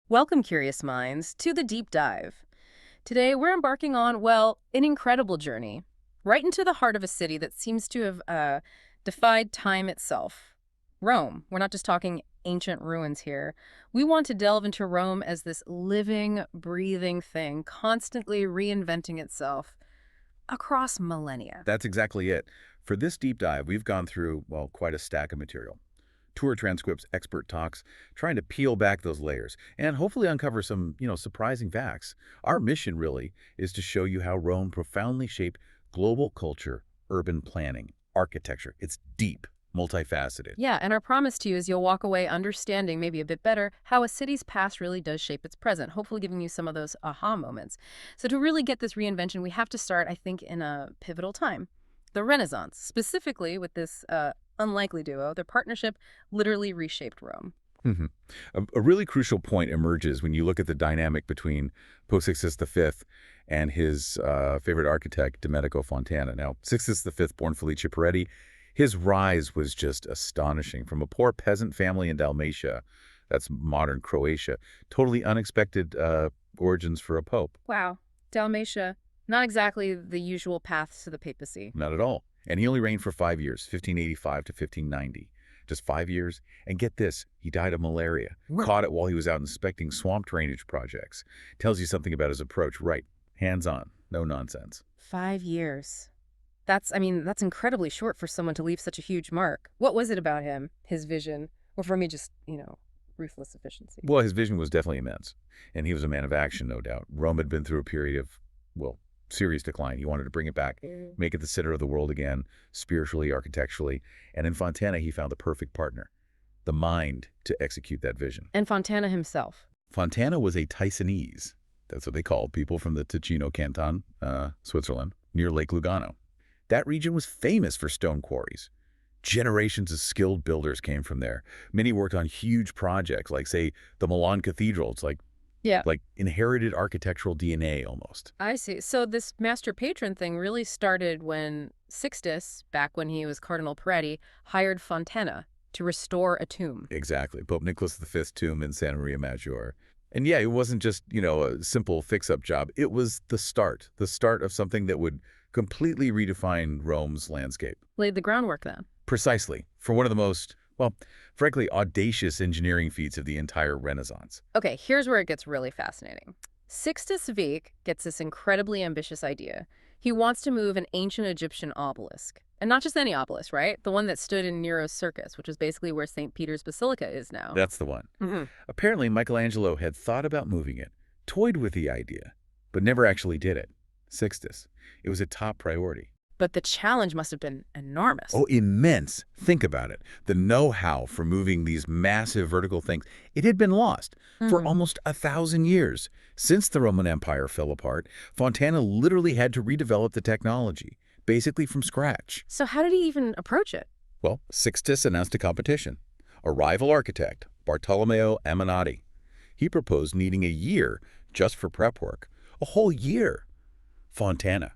Welcome, curious minds, to the deep dive. Today, we're embarking on, well, an incredible journey, right into the heart of a city that seems to have defied time itself. Rome. We're not just talking ancient ruins here. We want to delve into Rome as this living, breathing thing, constantly reinventing itself across millennia. That's exactly it. For this deep dive, we've gone through, well, quite a stack of material. Tour transcripts, expert talks, trying to peel back those layers and hopefully uncover some, surprising facts. Our mission really is to show you how Rome profoundly shaped global culture, urban planning, architecture. It's deep, multifaceted. Yeah, and our promise to you is you'll walk away understanding maybe a bit better how a city's past really does shape its present, hopefully giving you some of those aha moments. So to really get this reinvention, we have to start, I think, in a pivotal time, the Renaissance, specifically with this unlikely duo. Their partnership literally reshaped Rome. Mhm. A really crucial point emerges when you look at the dynamic between Pope Sixtus V and his favorite architect, Domenico Fontana. Now, Sixtus V, born Felice Peretti, his rise was just astonishing. From a poor peasant family in Dalmatia, that's modern Croatia, totally unexpected origins for a pope. Wow, Dalmatia, not exactly the usual paths to the papacy. Not at all. And he only reigned for 5 years, 1585 to 1590. Just 5 years. And get this, he died of malaria. Caught it while he was out inspecting swamp drainage projects. Tells you something about his approach, right? Hands-on, no nonsense. 5 years. That's incredibly short for someone to leave such a huge mark. What was it about him, his vision, or for me, just, ruthless efficiency? Well, his vision was definitely immense. And he was a man of action, no doubt. Rome had been through a period of, well, serious decline. He wanted to bring it back, make it the center of the world again, spiritually, architecturally. And in Fontana, he found the perfect partner, the mind to execute that vision. And Fontana himself. Fontana was a Ticinese. That's what they called people from the Ticino canton, Switzerland, near Lake Lugano. That region was famous for stone quarries. Generations of skilled builders came from there. Many worked on huge projects, like, say, the Milan Cathedral. It's Yeah. like inherited architectural DNA almost. I see. So this master patron thing really started when Sixtus, back when he was Cardinal Peretti, hired Fontana to restore a tomb. Exactly. Pope Nicholas V's tomb in Santa Maria Maggiore. And yeah, it wasn't just, a simple fix-up job. It was the start of something that would completely redefine Rome's landscape. Laid the groundwork then. Precisely. For one of the most, well, frankly, audacious engineering feats of the entire Renaissance. Okay, here's where it gets really fascinating. Sixtus V gets this incredibly ambitious idea. He wants to move an ancient Egyptian obelisk. And not just any obelisk, right? The one that stood in Nero's circus, which is basically where St. Peter's Basilica is now. That's the one. Mhm. Apparently, Michelangelo had thought about moving it, toyed with the idea, but never actually did it. Sixtus. It was a top priority. But the challenge must have been enormous. Oh, immense. Think about it. The know-how for moving these massive vertical things, it had been lost for almost 1,000 years. Since the Roman Empire fell apart, Fontana literally had to redevelop the technology, basically from scratch. So how did he even approach it? Well, Sixtus announced a competition. A rival architect, Bartolomeo Ammanati. He proposed needing a year just for prep work. A whole year. Fontana.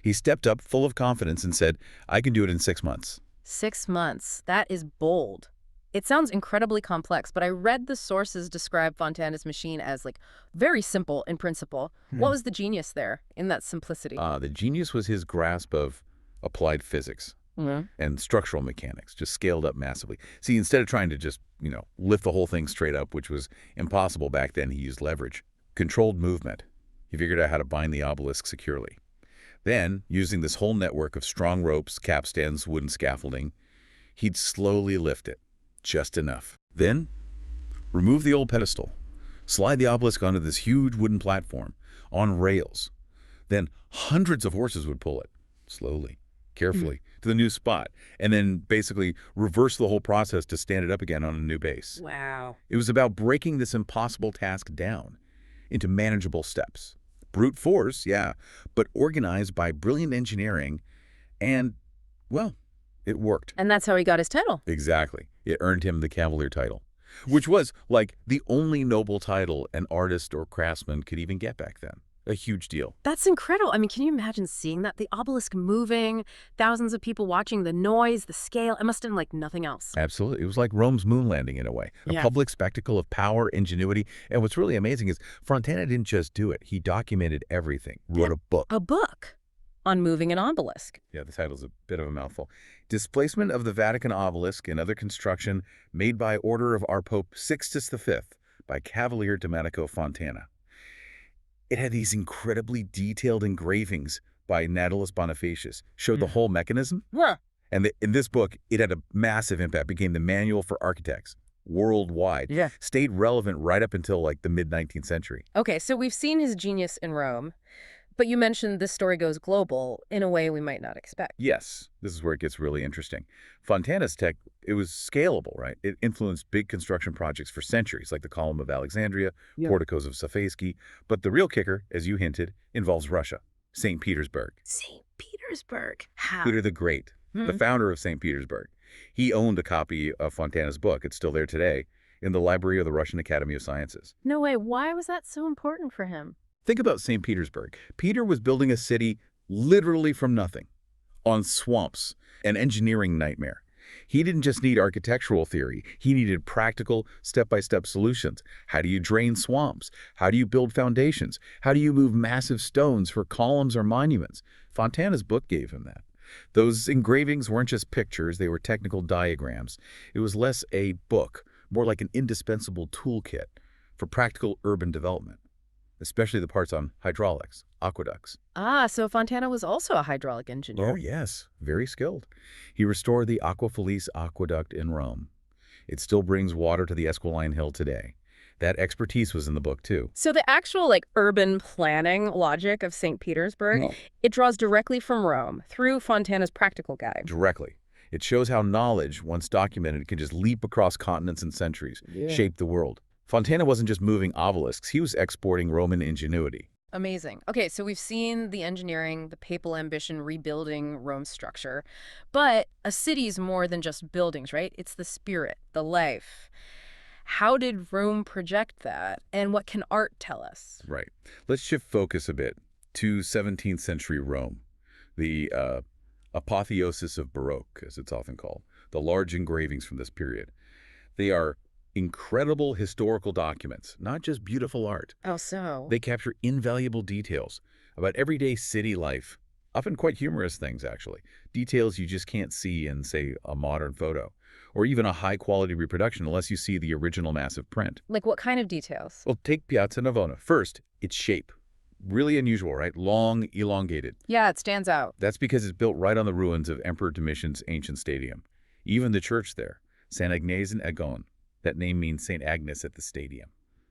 He stepped up full of confidence and said, I can do it in 6 months. 6 months. That is bold. It sounds incredibly complex, but I read the sources describe Fontana's machine as, very simple in principle. What was the genius there in that simplicity? The genius was his grasp of applied physics and structural mechanics, just scaled up massively. See, instead of trying to just, lift the whole thing straight up, which was impossible back then, he used leverage. Controlled movement. He figured out how to bind the obelisk securely. Then, using this whole network of strong ropes, capstans, wooden scaffolding, he'd slowly lift it, just enough. Then, remove the old pedestal, slide the obelisk onto this huge wooden platform, on rails. Then, hundreds of horses would pull it, slowly, carefully, to the new spot, and then basically reverse the whole process to stand it up again on a new base. Wow. It was about breaking this impossible task down into manageable steps. Brute force, yeah, but organized by brilliant engineering, and, well, it worked. And that's how he got his title. Exactly. It earned him the Cavalier title, which was, the only noble title an artist or craftsman could even get back then. A huge deal. That's incredible. I mean, can you imagine seeing that? The obelisk moving, thousands of people watching, the noise, the scale. It must have been like nothing else. Absolutely. It was like Rome's moon landing in a way, a Yeah. public spectacle of power, ingenuity. And what's really amazing is Fontana didn't just do it. He documented everything, wrote a book. A book on moving an obelisk. Yeah, the title's a bit of a mouthful. Displacement of the Vatican obelisk and other construction made by order of our Pope Sixtus V by Cavalier Domenico Fontana. It had these incredibly detailed engravings by Natalis Bonifacius, showed the whole mechanism. Yeah. And in this book, it had a massive impact, became the manual for architects worldwide. Yeah. Stayed relevant right up until like the mid-19th century. Okay, so we've seen his genius in Rome, but you mentioned this story goes global in a way we might not expect. Yes, this is where it gets really interesting. Fontana's tech, it was scalable, right? It influenced big construction projects for centuries, like the Column of Alexandria, porticos of Safesky. But the real kicker, as you hinted, involves Russia, St. Petersburg. St. Petersburg. How? Peter the Great, the founder of St. Petersburg. He owned a copy of Fontana's book. It's still there today in the library of the Russian Academy of Sciences. No way. Why was that so important for him? Think about St. Petersburg. Peter was building a city literally from nothing, on swamps, an engineering nightmare. He didn't just need architectural theory. He needed practical, step-by-step solutions. How do you drain swamps? How do you build foundations? How do you move massive stones for columns or monuments? Fontana's book gave him that. Those engravings weren't just pictures. They were technical diagrams. It was less a book, more like an indispensable toolkit for practical urban development, especially the parts on hydraulics, aqueducts. Ah, so Fontana was also a hydraulic engineer. Oh, yes, very skilled. He restored the Aqua Felice aqueduct in Rome. It still brings water to the Esquiline Hill today. That expertise was in the book, too. So the actual, urban planning logic of St. Petersburg, No. it draws directly from Rome through Fontana's practical guide. Directly. It shows how knowledge, once documented, can just leap across continents and centuries, shape the world. Fontana wasn't just moving obelisks, he was exporting Roman ingenuity. Amazing. Okay, so we've seen the engineering, the papal ambition rebuilding Rome's structure, but a city's more than just buildings, right? It's the spirit, the life. How did Rome project that, and what can art tell us? Right. Let's shift focus a bit to 17th century Rome, the apotheosis of Baroque, as it's often called, the large engravings from this period. They are incredible historical documents, not just beautiful art. Oh, so? They capture invaluable details about everyday city life, often quite humorous things, actually. Details you just can't see in, say, a modern photo, or even a high-quality reproduction unless you see the original massive print. Like what kind of details? Well, take Piazza Navona. First, its shape. Really unusual, right? Long, elongated. Yeah, it stands out. That's because it's built right on the ruins of Emperor Domitian's ancient stadium. Even the church there, San Agnese in Agone, that name means St. Agnes at the stadium,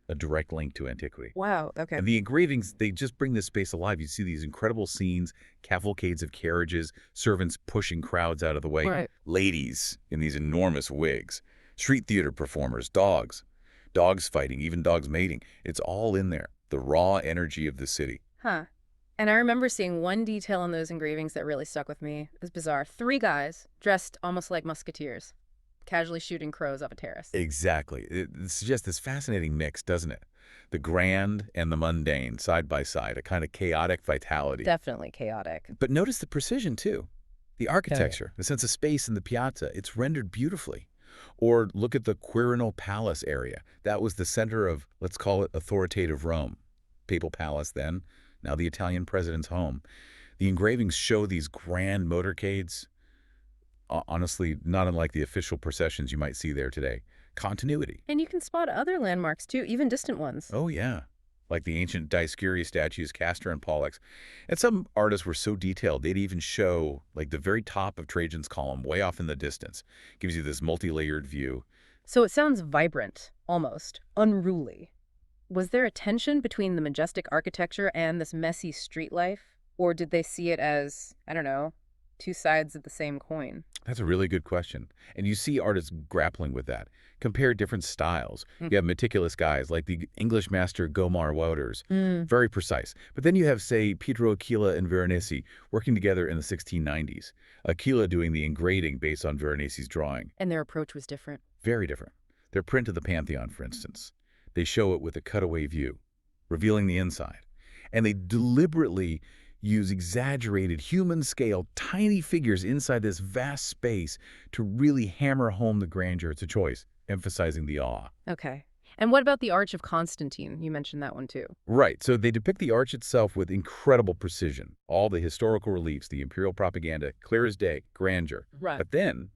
a direct link to Antiquity. Wow, okay. And the engravings, they just bring this space alive. You see these incredible scenes, cavalcades of carriages, servants pushing crowds out of the way, Right. ladies in these enormous wigs, street theater performers, dogs fighting, even dogs mating. It's all in there, the raw energy of the city. Huh. And I remember seeing one detail in those engravings that really stuck with me. It was bizarre. 3 guys dressed almost like musketeers, casually shooting crows off a terrace. Exactly. It suggests this fascinating mix, doesn't it? The grand and the mundane, side by side, a kind of chaotic vitality. Definitely chaotic. But notice the precision, too. The architecture, the sense of space in the piazza, it's rendered beautifully. Or look at the Quirinal Palace area. That was the center of, let's call it, authoritative Rome. Papal palace then, now the Italian president's home. The engravings show these grand motorcades, honestly, not unlike the official processions you might see there today. Continuity. And you can spot other landmarks, too, even distant ones. Oh, yeah. Like the ancient Dioscuri statues, Castor and Pollux. And some artists were so detailed, they'd even show, like, the very top of Trajan's column way off in the distance. Gives you this multi-layered view. So it sounds vibrant, almost, unruly. Was there a tension between the majestic architecture and this messy street life? Or did they see it as, I don't know, 2 sides of the same coin? That's a really good question. And you see artists grappling with that. Compare different styles. You have meticulous guys like the English master Gomar Wouters, very precise. But then you have, say, Pietro Aquila and Veronese working together in the 1690s. Aquila doing the engraving based on Veronese's drawing. And their approach was different. Very different. Their print of the Pantheon, for instance. They show it with a cutaway view, revealing the inside. And they deliberately use exaggerated human-scale, tiny figures inside this vast space to really hammer home the grandeur. It's a choice, emphasizing the awe. Okay. And what about the Arch of Constantine? You mentioned that one too. Right, so they depict the arch itself with incredible precision. All the historical reliefs, the imperial propaganda, clear as day, grandeur. Right. But then,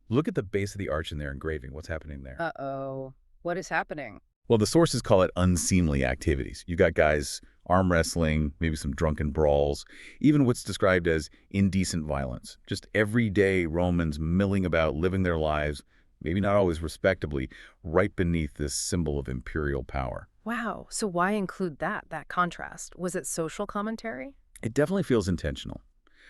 look at the base of the arch in their engraving. What's happening there? Uh-oh. What is happening? Well, the sources call it unseemly activities. You got guys arm wrestling, maybe some drunken brawls, even what's described as indecent violence. Just everyday Romans milling about, living their lives, maybe not always respectably, right beneath this symbol of imperial power. Wow. So why include that contrast? Was it social commentary? It definitely feels intentional.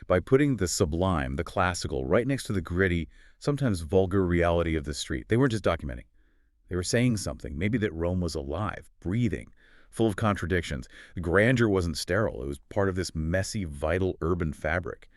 By putting the sublime, the classical, right next to the gritty, sometimes vulgar reality of the street, they weren't just documenting. They were saying something, maybe that Rome was alive, breathing, full of contradictions. The grandeur wasn't sterile. It was part of this messy, vital urban fabric.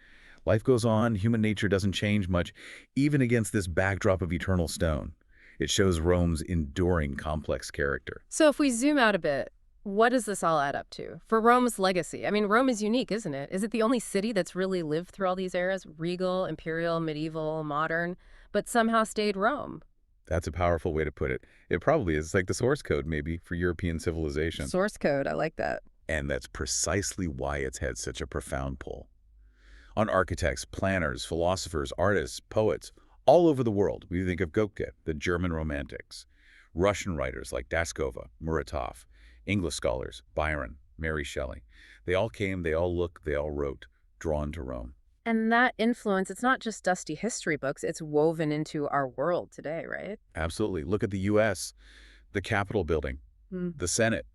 Life goes on, human nature doesn't change much, even against this backdrop of eternal stone. It shows Rome's enduring, complex character. So if we zoom out a bit, what does this all add up to? For Rome's legacy, I mean, Rome is unique, isn't it? Is it the only city that's really lived through all these eras? Regal, imperial, medieval, modern, but somehow stayed Rome. That's a powerful way to put it. It probably is like the source code, maybe, for European civilization. Source code, I like that. And that's precisely why it's had such a profound pull on architects, planners, philosophers, artists, poets, all over the world. We think of Goethe, the German Romantics, Russian writers like Daskova, Muratov, English scholars, Byron, Mary Shelley. They all came, they all looked, they all wrote, drawn to Rome. And that influence, it's not just dusty history books, it's woven into our world today, right? Absolutely. Look at the U.S., the Capitol building, the Senate,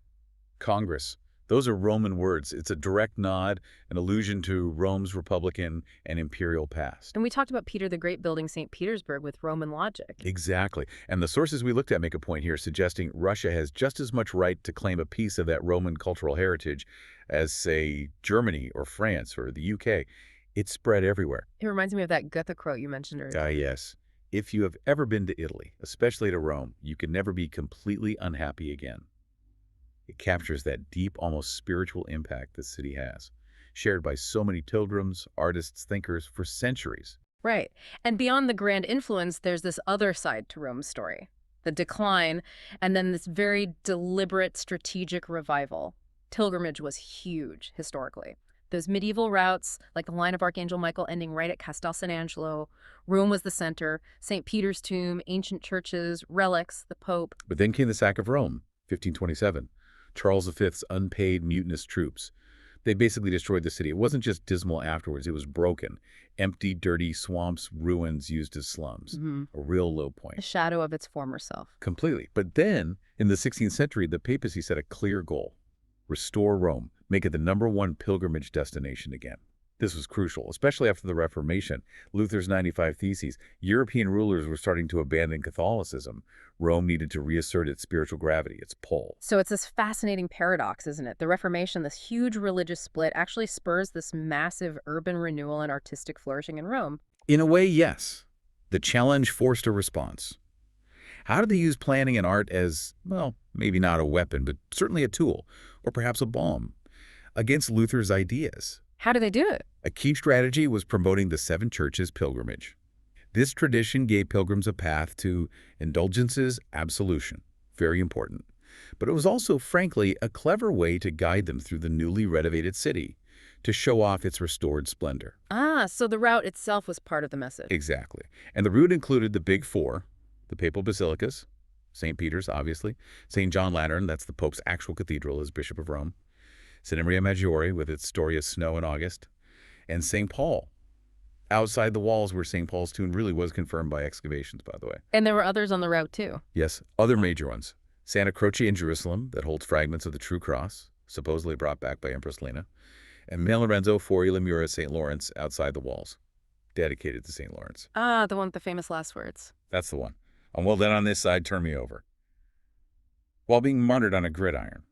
Congress. Those are Roman words. It's a direct nod, an allusion to Rome's republican and imperial past. And we talked about Peter the Great building St. Petersburg with Roman logic. Exactly. And the sources we looked at make a point here suggesting Russia has just as much right to claim a piece of that Roman cultural heritage as, say, Germany or France or the UK. It's spread everywhere. It reminds me of that Goethe quote you mentioned earlier. Yes. If you have ever been to Italy, especially to Rome, you can never be completely unhappy again. It captures that deep, almost spiritual impact the city has, shared by so many pilgrims, artists, thinkers for centuries. Right. And beyond the grand influence, there's this other side to Rome's story, the decline, and then this very deliberate strategic revival. Pilgrimage was huge historically. Those medieval routes, like the line of Archangel Michael ending right at Castel San Angelo, Rome was the center, St. Peter's tomb, ancient churches, relics, the Pope. But then came the sack of Rome, 1527. Charles V's unpaid mutinous troops. They basically destroyed the city. It wasn't just dismal afterwards. It was broken. Empty, dirty swamps, ruins used as slums. A real low point. A shadow of its former self. Completely. But then, in the 16th century, the papacy set a clear goal. Restore Rome. Make it the #1 pilgrimage destination again. This was crucial, especially after the Reformation, Luther's 95 Theses. European rulers were starting to abandon Catholicism. Rome needed to reassert its spiritual gravity, its pull. So it's this fascinating paradox, isn't it? The Reformation, this huge religious split, actually spurs this massive urban renewal and artistic flourishing in Rome. In a way, yes. The challenge forced a response. How did they use planning and art as, well, maybe not a weapon, but certainly a tool, or perhaps a balm, against Luther's ideas? How do they do it? A key strategy was promoting the Seven Churches pilgrimage. This tradition gave pilgrims a path to indulgences, absolution. Very important. But it was also, frankly, a clever way to guide them through the newly renovated city, to show off its restored splendor. Ah, so the route itself was part of the message. Exactly. And the route included the big four, the papal basilicas, St. Peter's, obviously, St. John Lateran, that's the Pope's actual cathedral as Bishop of Rome, Santa Maria Maggiore with its story of snow in August, and St. Paul, outside the walls where St. Paul's tomb really was confirmed by excavations, by the way. And there were others on the route, too. Yes, other major ones. Santa Croce in Jerusalem, that holds fragments of the true cross, supposedly brought back by Empress Lena, and San Lorenzo Fuori le Mura St. Lawrence outside the walls, dedicated to St. Lawrence. Ah, the one with the famous last words. That's the one. I'm well done on this side, turn me over. While being martyred on a gridiron,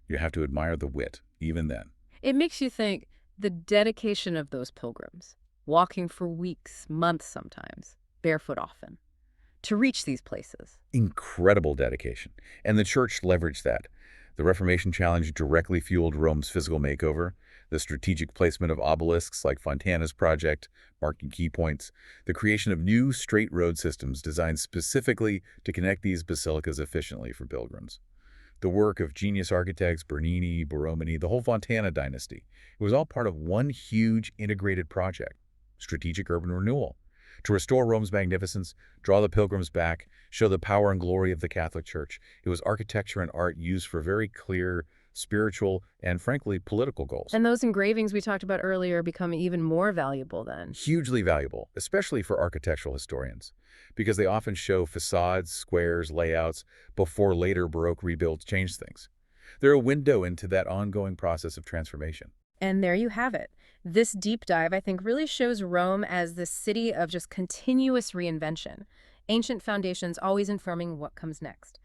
you have to admire the wit, even then. It makes you think the dedication of those pilgrims, walking for weeks, months sometimes, barefoot often, to reach these places. Incredible dedication. And the church leveraged that. The Reformation challenge directly fueled Rome's physical makeover. The strategic placement of obelisks like Fontana's project, marking key points. The creation of new straight road systems designed specifically to connect these basilicas efficiently for pilgrims. The work of genius architects Bernini, Borromini, the whole Fontana dynasty. It was all part of one huge integrated project, strategic urban renewal, to restore Rome's magnificence, draw the pilgrims back, show the power and glory of the Catholic Church. It was architecture and art used for very clear spiritual and, frankly, political goals. And those engravings we talked about earlier become even more valuable then. Hugely valuable, especially for architectural historians, because they often show facades, squares, layouts, before later Baroque rebuilds change things. They're a window into that ongoing process of transformation. And there you have it. This deep dive, I think, really shows Rome as this city of just continuous reinvention. Ancient foundations always informing what comes next.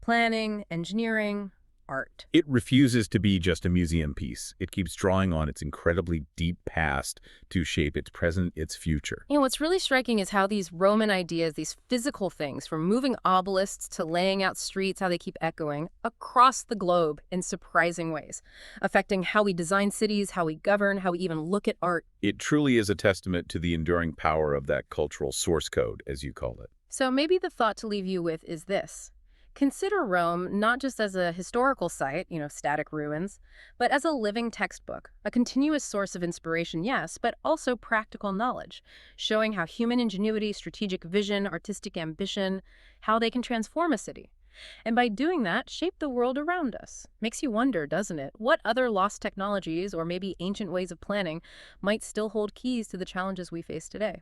Planning, engineering, art. It refuses to be just a museum piece. It keeps drawing on its incredibly deep past to shape its present, its future. You know, what's really striking is how these Roman ideas, these physical things, from moving obelisks to laying out streets, how they keep echoing across the globe in surprising ways, affecting how we design cities, how we govern, how we even look at art. It truly is a testament to the enduring power of that cultural source code, as you call it. So maybe the thought to leave you with is this. Consider Rome not just as a historical site, static ruins, but as a living textbook, a continuous source of inspiration, yes, but also practical knowledge, showing how human ingenuity, strategic vision, artistic ambition, how they can transform a city. And by doing that, shape the world around us. Makes you wonder, doesn't it? What other lost technologies or maybe ancient ways of planning might still hold keys to the challenges we face today?